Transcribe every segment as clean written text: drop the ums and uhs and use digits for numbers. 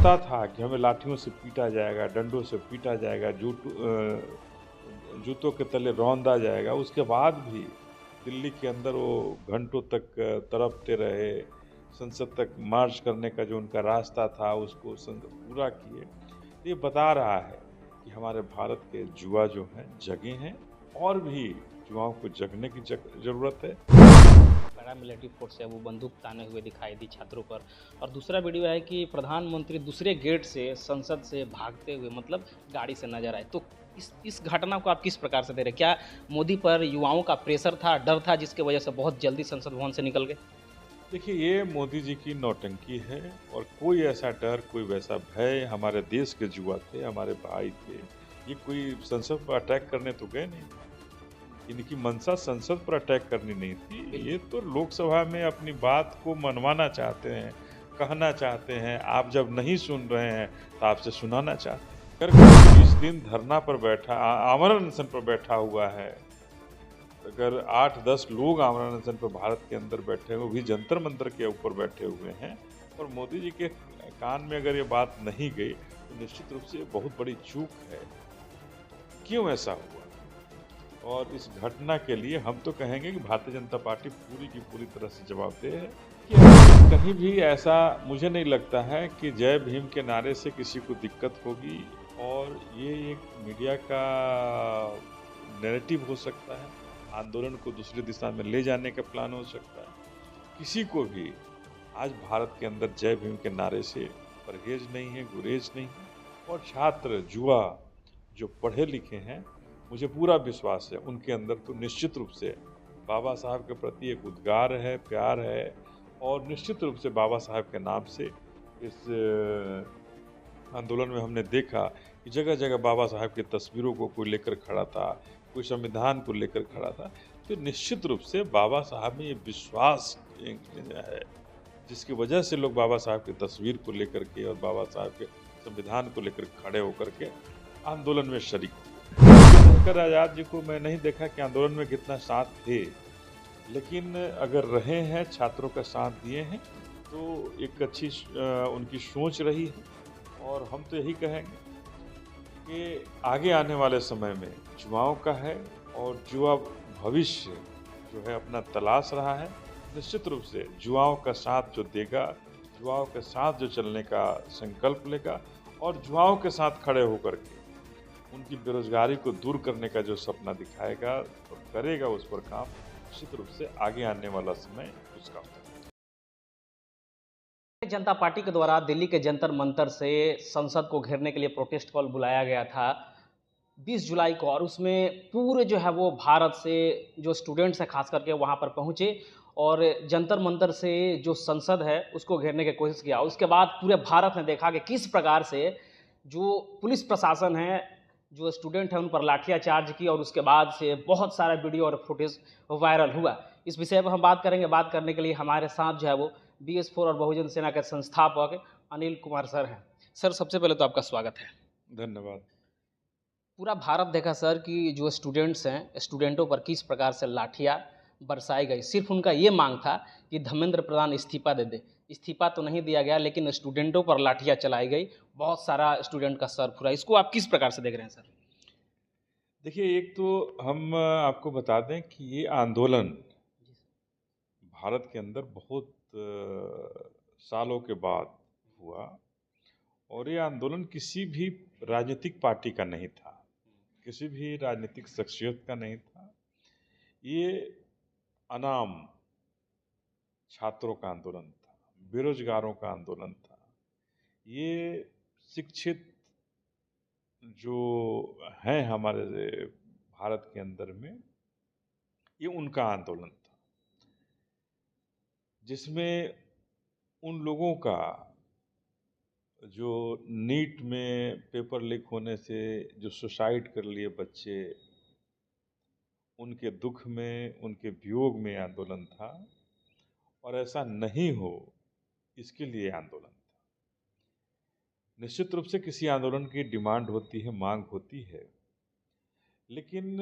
पता था कि हमें लाठियों से पीटा जाएगा, डंडों से पीटा जाएगा, जूतों के तले रौंदा जाएगा, उसके बाद भी दिल्ली के अंदर वो घंटों तक तड़पते रहे, संसद तक मार्च करने का जो उनका रास्ता था उसको पूरा किए। तो ये बता रहा है कि हमारे भारत के युवा जो हैं जगे हैं, और भी युवाओं को जगने की ज़रूरत है। पैरामिलिट्री फोर्स है वो बंदूक ताने हुए दिखाई दी छात्रों पर। और दूसरा वीडियो है कि प्रधानमंत्री दूसरे गेट से संसद से भागते हुए मतलब गाड़ी से नजर आए। तो इस घटना को आप किस प्रकार से दे रहे हैं? क्या मोदी पर युवाओं का प्रेशर था, डर था, जिसके वजह से बहुत जल्दी संसद भवन से निकल गए? देखिए, ये मोदी जी की नौटंकी है, और कोई ऐसा डर, कोई वैसा भय हमारे देश के युवा थे, हमारे भाई थे। ये कोई संसद पर अटैक करने तो गए नहीं। इनकी मंशा संसद पर अटैक करनी नहीं थी। ये तो लोकसभा में अपनी बात को मनवाना चाहते हैं, कहना चाहते हैं। आप जब नहीं सुन रहे हैं तो आपसे सुनाना चाहते हैं। अगर कोई 20 दिन धरना पर बैठा, आमरण अनशन पर बैठा हुआ है, अगर 8-10 लोग आमरण अनशन पर भारत के अंदर बैठे हुए, वो भी जंतर मंतर के ऊपर बैठे हुए हैं, और मोदी जी के कान में अगर ये बात नहीं गई तो निश्चित रूप से ये बहुत बड़ी चूक है। क्यों ऐसा हुआ? और इस घटना के लिए हम तो कहेंगे कि भारतीय जनता पार्टी पूरी की पूरी तरह से जवाबदेह है। कि कहीं भी ऐसा मुझे नहीं लगता है कि जय भीम के नारे से किसी को दिक्कत होगी, और ये एक मीडिया का नैरेटिव हो सकता है, आंदोलन को दूसरी दिशा में ले जाने का प्लान हो सकता है। किसी को भी आज भारत के अंदर जय भीम के नारे से परहेज नहीं है, गुरेज नहीं है। और छात्र, युवा जो पढ़े लिखे हैं, मुझे पूरा विश्वास है उनके अंदर तो निश्चित रूप से बाबा साहब के प्रति एक उद्गार है, प्यार है, और निश्चित रूप से बाबा साहब के नाम से इस आंदोलन में हमने देखा कि जगह जगह बाबा साहब की तस्वीरों को कोई लेकर खड़ा था, कोई संविधान को लेकर खड़ा था। तो निश्चित रूप से बाबा साहब में ये विश्वास है, जिसकी वजह से लोग बाबा साहब की तस्वीर को लेकर के और बाबा साहब के संविधान को लेकर खड़े होकर के आंदोलन में शरीक हुए। चंद्रशेखर आज़ाद जी को मैं नहीं देखा कि आंदोलन में कितना साथ थे, लेकिन अगर रहे हैं, छात्रों का साथ दिए हैं, तो एक अच्छी उनकी सोच रही है। और हम तो यही कहेंगे कि आगे आने वाले समय में युवाओं का है, और युवा भविष्य जो है अपना तलाश रहा है। निश्चित रूप से युवाओं का साथ जो देगा, युवाओं के साथ जो चलने का संकल्प लेगा, और युवाओं के साथ खड़े होकर के उनकी बेरोजगारी को दूर करने का जो सपना दिखाएगा और करेगा उस पर काम, निश्चित रूप से आगे आने वाला समय उसका होगा। जनता पार्टी के द्वारा दिल्ली के जंतर मंतर से संसद को घेरने के लिए प्रोटेस्ट कॉल बुलाया गया था 20 जुलाई को, और उसमें पूरे जो है वो भारत से जो स्टूडेंट्स हैं खास करके वहाँ पर पहुँचे और जंतर मंतर से जो संसद है उसको घेरने की कोशिश किया। उसके बाद पूरे भारत ने देखा कि किस प्रकार से जो पुलिस प्रशासन है, जो स्टूडेंट हैं उन पर लाठियाचार्ज की, और उसके बाद से बहुत सारा वीडियो और फुटेज वायरल हुआ। इस विषय पर हम बात करेंगे। बात करने के लिए हमारे साथ जो है वो BS4 और बहुजन सेना के संस्थापक अनिल कुमार सर हैं। सर, सबसे पहले तो आपका स्वागत है। धन्यवाद। पूरा भारत देखा सर कि जो स्टूडेंट्स हैं, स्टूडेंटों पर किस प्रकार से लाठियाँ बरसाई गई। सिर्फ उनका ये मांग था कि धर्मेंद्र प्रधान इस्तीफा दे दे। इस्तीफा तो नहीं दिया गया, लेकिन स्टूडेंटों पर लाठियाँ चलाई गई, बहुत सारा स्टूडेंट का सर फुरा। इसको आप किस प्रकार से देख रहे हैं सर? देखिए, एक तो हम आपको बता दें कि ये आंदोलन भारत के अंदर बहुत सालों के बाद हुआ, और ये आंदोलन किसी भी राजनीतिक पार्टी का नहीं था, किसी भी राजनीतिक शख्सियत का नहीं था। ये अनाम छात्रों का आंदोलन था, बेरोजगारों का आंदोलन था। ये शिक्षित जो हैं हमारे भारत के अंदर में, ये उनका आंदोलन था, जिसमें उन लोगों का जो नीट में पेपर लीक होने से जो सुसाइड कर लिए बच्चे, उनके दुख में, उनके वियोग में आंदोलन था, और ऐसा नहीं हो इसके लिए आंदोलन था। निश्चित रूप से किसी आंदोलन की डिमांड होती है, मांग होती है, लेकिन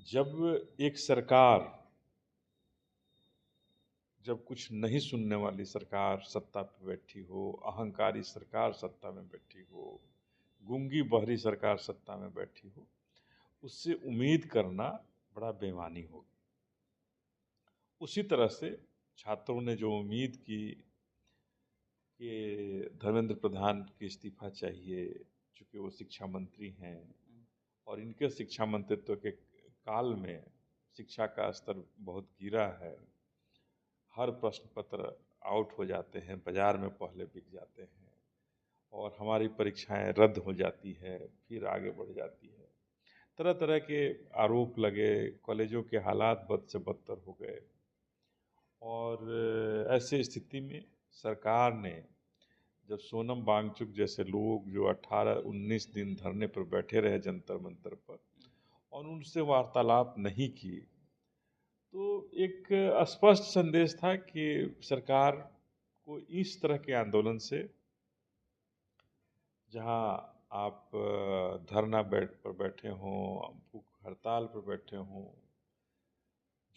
जब एक सरकार जब कुछ नहीं सुनने वाली सरकार सत्ता पे बैठी हो, अहंकारी सरकार सत्ता में बैठी हो, गूंगी बहरी सरकार सत्ता में बैठी हो, उससे उम्मीद करना बड़ा बेईमानी होगी। उसी तरह से छात्रों ने जो उम्मीद की कि धर्मेंद्र प्रधान की इस्तीफा चाहिए, चूँकि वो शिक्षा मंत्री हैं और इनके शिक्षा मंत्रित्व के काल में शिक्षा का स्तर बहुत गिरा है। हर प्रश्न पत्र आउट हो जाते हैं, बाज़ार में पहले बिक जाते हैं और हमारी परीक्षाएं रद्द हो जाती है, फिर आगे बढ़ जाती है। तरह तरह के आरोप लगे, कॉलेजों के हालात बद से बदतर हो गए और ऐसी स्थिति में सरकार ने जब सोनम वांगचुक जैसे लोग जो 18-19 दिन धरने पर बैठे रहे जंतर मंतर पर और उनसे वार्तालाप नहीं की, तो एक स्पष्ट संदेश था कि सरकार को इस तरह के आंदोलन से, जहां आप धरना पर बैठे हों, भूख हड़ताल पर बैठे हों,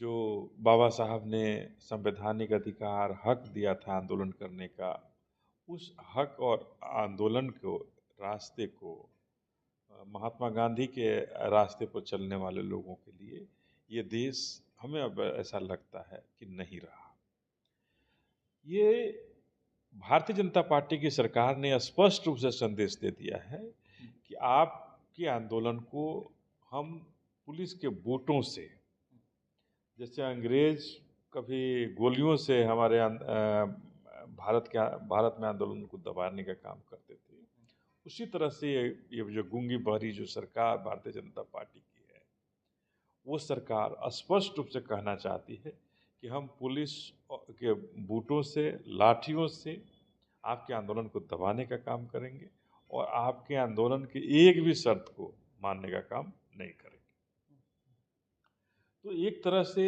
जो बाबा साहब ने संवैधानिक अधिकार हक दिया था आंदोलन करने का, उस हक और आंदोलन को रास्ते को महात्मा गांधी के रास्ते पर चलने वाले लोगों के लिए ये देश, हमें अब ऐसा लगता है कि नहीं रहा। ये भारतीय जनता पार्टी की सरकार ने स्पष्ट रूप से संदेश दे दिया है कि आपके आंदोलन को हम पुलिस के बूटों से, जैसे अंग्रेज कभी गोलियों से हमारे भारत में आंदोलन को दबाने का काम करते थे, उसी तरह से ये जो गूंगी बहरी जो सरकार भारतीय जनता पार्टी की है, वो सरकार स्पष्ट रूप से कहना चाहती है कि हम पुलिस के बूटों से, लाठियों से आपके आंदोलन को दबाने का काम करेंगे और आपके आंदोलन की एक भी शर्त को मानने का काम नहीं करेंगे। तो एक तरह से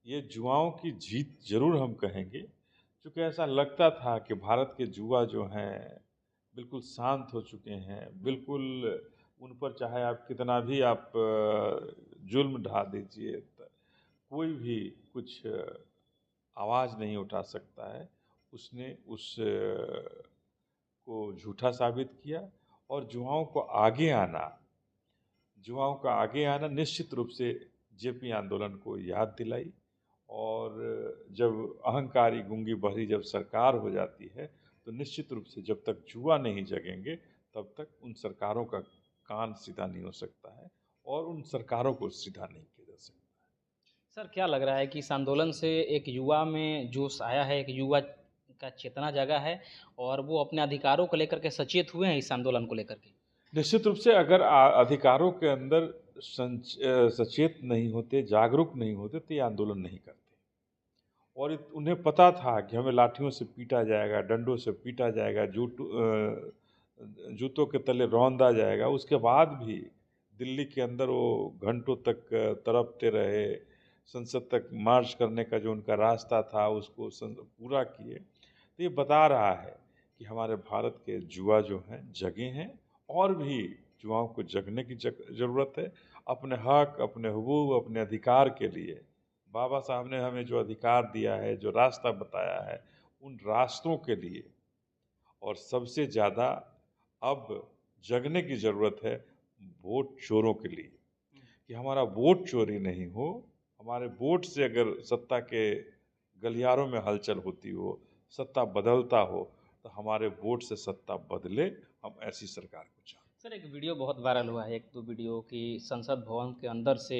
ये युवाओं की जीत जरूर हम कहेंगे, क्योंकि ऐसा लगता था कि भारत के युवा जो हैं बिल्कुल शांत हो चुके हैं, बिल्कुल उन पर चाहे आप कितना भी आप जुल्म ढा दीजिए, कोई भी कुछ आवाज़ नहीं उठा सकता है। उसने उस को झूठा साबित किया और युवाओं का आगे आना निश्चित रूप से जेपी आंदोलन को याद दिलाई। और जब अहंकारी गूंगी बहरी जब सरकार हो जाती है, तो निश्चित रूप से जब तक युवा नहीं जगेंगे तब तक उन सरकारों का कान सीधा नहीं हो सकता है और उन सरकारों को सीधा नहीं किया जा सकता है। सर, क्या लग रहा है कि इस आंदोलन से एक युवा में जोश आया है, एक युवा का चेतना जगा है और वो अपने अधिकारों को लेकर के सचेत हुए हैं इस आंदोलन को लेकर के? निश्चित रूप से अगर अधिकारों के अंदर सचेत नहीं होते, जागरूक नहीं होते, तो ये आंदोलन नहीं करते। और उन्हें पता था कि हमें लाठियों से पीटा जाएगा, डंडों से पीटा जाएगा, जूतों के तले रौंदा जाएगा। उसके बाद भी दिल्ली के अंदर वो घंटों तक तड़पते रहे, संसद तक मार्च करने का जो उनका रास्ता था उसको पूरा किए। तो ये बता रहा है कि हमारे भारत के युवा जो हैं जगे हैं और भी युवाओं को जगने की ज़रूरत है। अपने हक, अपने हुकूक, अपने अधिकार के लिए बाबा साहब ने हमें जो अधिकार दिया है, जो रास्ता बताया है, उन रास्तों के लिए और सबसे ज़्यादा अब जगने की ज़रूरत है वोट चोरों के लिए, कि हमारा वोट चोरी नहीं हो। हमारे वोट से अगर सत्ता के गलियारों में हलचल होती हो, सत्ता बदलता हो, तो हमारे वोट से सत्ता बदले। हम ऐसी सरकार को चाहते हैं। सर, एक वीडियो बहुत वायरल हुआ है, 1-2 वीडियो कि संसद भवन के अंदर से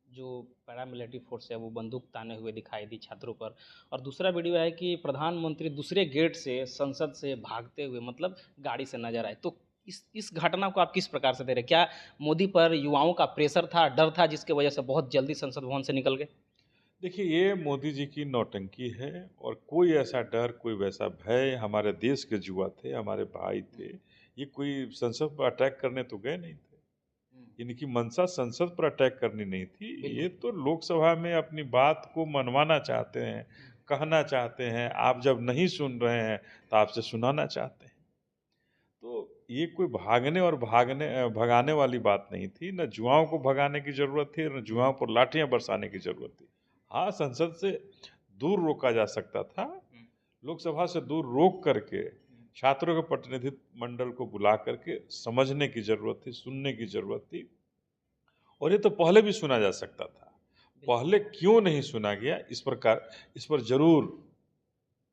जो पैरामिलिट्री फोर्स है वो बंदूक ताने हुए दिखाई दी छात्रों पर, और दूसरा वीडियो है कि प्रधानमंत्री दूसरे गेट से संसद से भागते हुए, मतलब गाड़ी से नजर आए। तो इस घटना को आप किस प्रकार से दे रहे हैं? क्या मोदी पर युवाओं का प्रेशर था, डर था, जिसके वजह से बहुत जल्दी संसद भवन से निकल गए? देखिए, ये मोदी जी की नौटंकी है और कोई ऐसा डर, कोई वैसा भय, हमारे देश के युवा थे, हमारे भाई थे, ये कोई संसद पर अटैक करने तो गए नहीं थे। इनकी मंशा संसद पर अटैक करनी नहीं थी। ये तो लोकसभा में अपनी बात को मनवाना चाहते हैं, कहना चाहते हैं। आप जब नहीं सुन रहे हैं तो आपसे सुनाना चाहते हैं। तो ये कोई भागने और भगाने वाली बात नहीं थी। न युवाओं को भगाने की ज़रूरत थी, न युवाओं पर लाठियाँ बरसाने की ज़रूरत थी। हाँ, संसद से दूर रोका जा सकता था, लोकसभा से दूर रोक करके छात्रों के प्रतिनिधि मंडल को बुला करके समझने की जरूरत थी, सुनने की जरूरत थी। और ये तो पहले भी सुना जा सकता था, पहले क्यों नहीं सुना गया, इस पर जरूर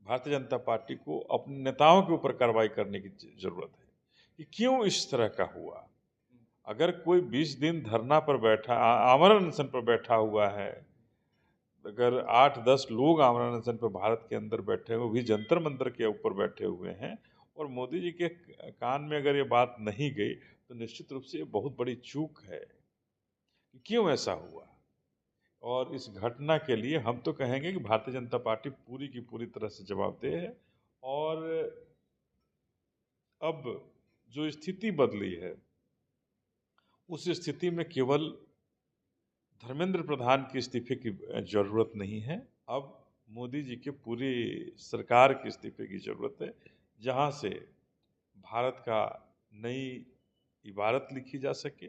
भारतीय जनता पार्टी को अपने नेताओं के ऊपर कार्रवाई करने की जरूरत है कि क्यों इस तरह का हुआ। अगर कोई 20 दिन धरना पर बैठा, आमरण अनशन पर बैठा हुआ है, अगर 8-10 लोग आमरण अनशन पर भारत के अंदर बैठे हुए, भी जंतर मंतर के ऊपर बैठे हुए हैं, और मोदी जी के कान में अगर ये बात नहीं गई तो निश्चित रूप से ये बहुत बड़ी चूक है कि क्यों ऐसा हुआ। और इस घटना के लिए हम तो कहेंगे कि भारतीय जनता पार्टी पूरी की पूरी तरह से जवाबदेह है। और अब जो स्थिति बदली है, उस स्थिति में केवल धर्मेंद्र प्रधान के इस्तीफे की जरूरत नहीं है, अब मोदी जी के पूरी सरकार के इस्तीफे की जरूरत है, जहां से भारत का नई इबारत लिखी जा सके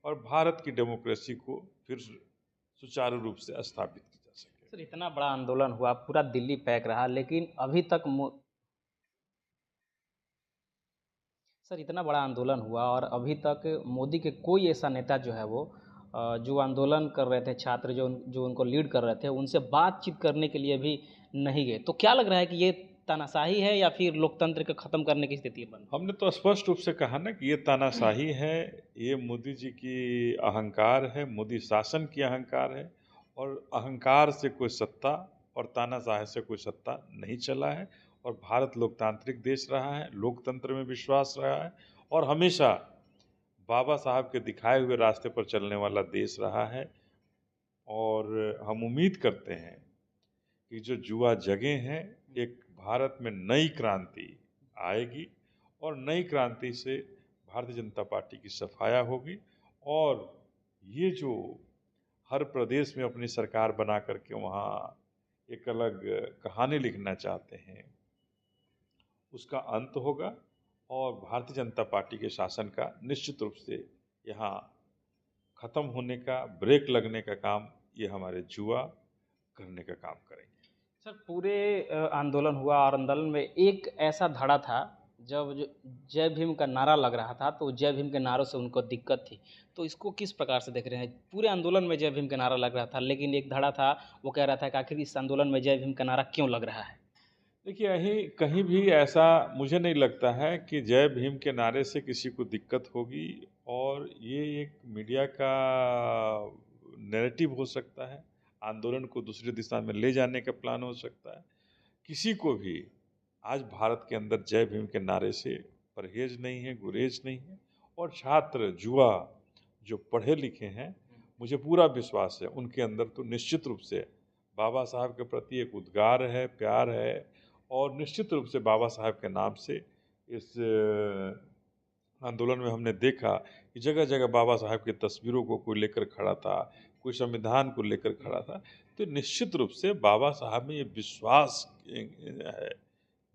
और भारत की डेमोक्रेसी को फिर सुचारू रूप से स्थापित की जा सके। सर, इतना बड़ा आंदोलन हुआ, पूरा दिल्ली पैक रहा, लेकिन अभी तक सर, इतना बड़ा आंदोलन हुआ और अभी तक मोदी के कोई ऐसा नेता जो है वो जो आंदोलन कर रहे थे छात्र, जो उनको लीड कर रहे थे, उनसे बातचीत करने के लिए भी नहीं गए। तो क्या लग रहा है कि ये तानाशाही है या फिर लोकतंत्र को ख़त्म करने की स्थिति बन? हमने तो स्पष्ट रूप से कहा ना कि ये तानाशाही है, ये मोदी जी की अहंकार है, मोदी शासन की अहंकार है, और अहंकार से कोई सत्ता और तानाशाही से कोई सत्ता नहीं चला है। और भारत लोकतांत्रिक देश रहा है, लोकतंत्र में विश्वास रहा है, और हमेशा बाबा साहब के दिखाए हुए रास्ते पर चलने वाला देश रहा है। और हम उम्मीद करते हैं कि जो युवा जगे हैं, एक भारत में नई क्रांति आएगी, और नई क्रांति से भारतीय जनता पार्टी की सफाया होगी। और ये जो हर प्रदेश में अपनी सरकार बना करके वहाँ एक अलग कहानी लिखना चाहते हैं, उसका अंत होगा, और भारतीय जनता पार्टी के शासन का निश्चित रूप से यहाँ खत्म होने का, ब्रेक लगने का काम ये हमारे युवा करने का काम करेंगे। सर, पूरे आंदोलन हुआ और आंदोलन में एक ऐसा धड़ा था जब जय भीम का नारा लग रहा था, तो जय भीम के नारों से उनको दिक्कत थी। तो इसको किस प्रकार से देख रहे हैं? पूरे आंदोलन में जय भीम का नारा लग रहा था, लेकिन एक धड़ा था, वो कह रहा था कि आखिर इस आंदोलन में जय भीम का नारा क्यों लग रहा है? देखिए, यहीं कहीं भी ऐसा मुझे नहीं लगता है कि जय भीम के नारे से किसी को दिक्कत होगी। और ये एक मीडिया का नैरेटिव हो सकता है, आंदोलन को दूसरी दिशा में ले जाने का प्लान हो सकता है। किसी को भी आज भारत के अंदर जय भीम के नारे से परहेज नहीं है, गुरेज नहीं है। और छात्र, युवा जो पढ़े लिखे हैं, मुझे पूरा विश्वास है उनके अंदर तो निश्चित रूप से बाबा साहब के प्रति एक उद्गार है, प्यार है। और निश्चित रूप से बाबा साहब के नाम से इस आंदोलन में हमने देखा कि जगह जगह बाबा साहब की तस्वीरों को कोई लेकर खड़ा था, कोई संविधान को लेकर खड़ा था। तो निश्चित रूप से बाबा साहब में ये विश्वास है,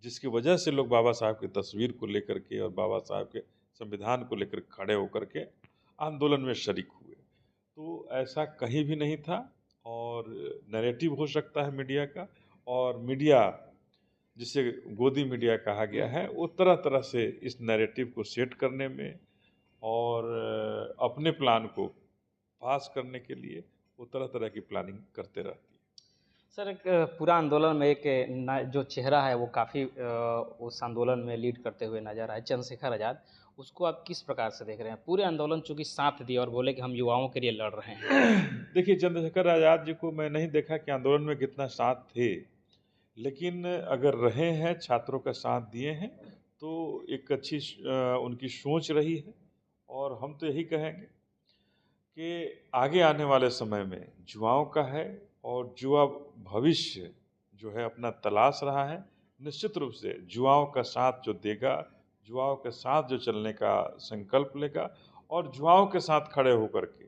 जिसकी वजह से लोग बाबा साहब की तस्वीर को लेकर के और बाबा साहब के संविधान को लेकर खड़े होकर के आंदोलन में शरीक हुए। तो ऐसा कहीं भी नहीं था। और नैरेटिव हो सकता है मीडिया का, और मीडिया जिसे गोदी मीडिया कहा गया है, वो तरह तरह से इस नैरेटिव को सेट करने में और अपने प्लान को पास करने के लिए वो तरह तरह की प्लानिंग करते रहती है। सर, एक पूरा आंदोलन में एक जो चेहरा है वो काफ़ी उस आंदोलन में लीड करते हुए नजर आए, चंद्रशेखर आज़ाद। उसको आप किस प्रकार से देख रहे हैं? पूरे आंदोलन चूंकि साथ दिया और बोले कि हम युवाओं के लिए लड़ रहे हैं। देखिए, चंद्रशेखर आज़ाद जी को मैं नहीं देखा कि आंदोलन में कितना साथ थे, लेकिन अगर रहे हैं, छात्रों का साथ दिए हैं, तो एक अच्छी उनकी सोच रही है। और हम तो यही कहेंगे कि आगे आने वाले समय में युवाओं का है, और युवा भविष्य जो है अपना तलाश रहा है। निश्चित रूप से युवाओं का साथ जो देगा, युवाओं के साथ जो चलने का संकल्प लेगा, और युवाओं के साथ खड़े होकर के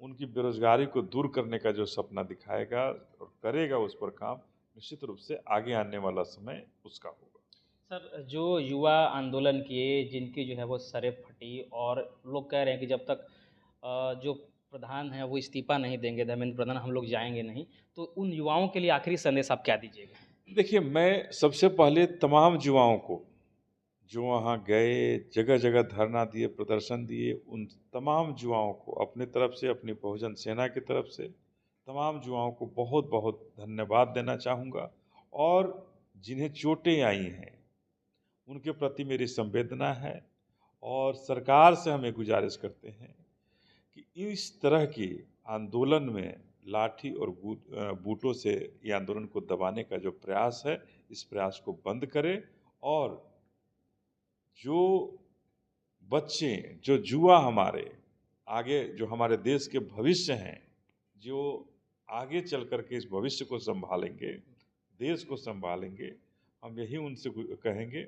उनकी बेरोजगारी को दूर करने का जो सपना दिखाएगा और करेगा उस पर काम, निश्चित रूप से आगे आने वाला समय उसका होगा। सर, जो युवा आंदोलन किए, जिनकी जो है वो सरें फटी, और लोग कह रहे हैं कि जब तक जो प्रधान हैं वो इस्तीफ़ा नहीं देंगे, धर्मेंद्र प्रधान, हम लोग जाएँगे नहीं। तो उन युवाओं के लिए आखिरी संदेश आप क्या दीजिएगा? देखिए, मैं सबसे पहले तमाम युवाओं को, जो वहाँ गए, जगह-जगह धरना दिए, प्रदर्शन दिए, उन तमाम युवाओं को अपनी तरफ से, अपनी बहुजन सेना की तरफ से, तमाम युवाओं को बहुत-बहुत धन्यवाद देना चाहूँगा और जिन्हें चोटें आई हैं, उनके प्रति मेरी संवेदना है और सरकार से हम ये गुज़ारिश करते हैं कि इस तरह के आंदोलन में लाठी और बूटों से ये आंदोलन को दबाने का जो प्रयास है, इस प्रयास को बंद करें और जो बच्चे, जो युवा हमारे आगे जो हमारे देश के भविष्य हैं, जो आगे चल कर के इस भविष्य को सँभालेंगे, देश को सँभालेंगे, हम यही उनसे कहेंगे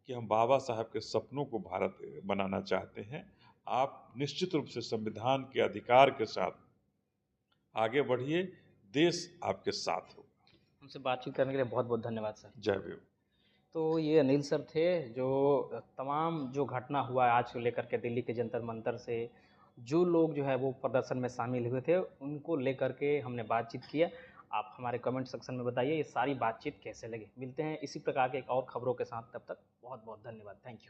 कि हम बाबा साहब के सपनों को भारत बनाना चाहते हैं। आप निश्चित रूप से संविधान के अधिकार के साथ आगे बढ़िए, देश आपके साथ होगा। हमसे बातचीत करने के लिए बहुत-बहुत धन्यवाद सर। जय भीम। तो ये अनिल सर थे जो तमाम जो घटना हुआ आज को लेकर के दिल्ली के जंतर मंतर से जो लोग जो है वो प्रदर्शन में शामिल हुए थे उनको लेकर के हमने बातचीत किया। आप हमारे कमेंट सेक्शन में बताइए ये सारी बातचीत कैसे लगी। मिलते हैं इसी प्रकार के एक और खबरों के साथ, तब तक बहुत बहुत धन्यवाद। Thank you.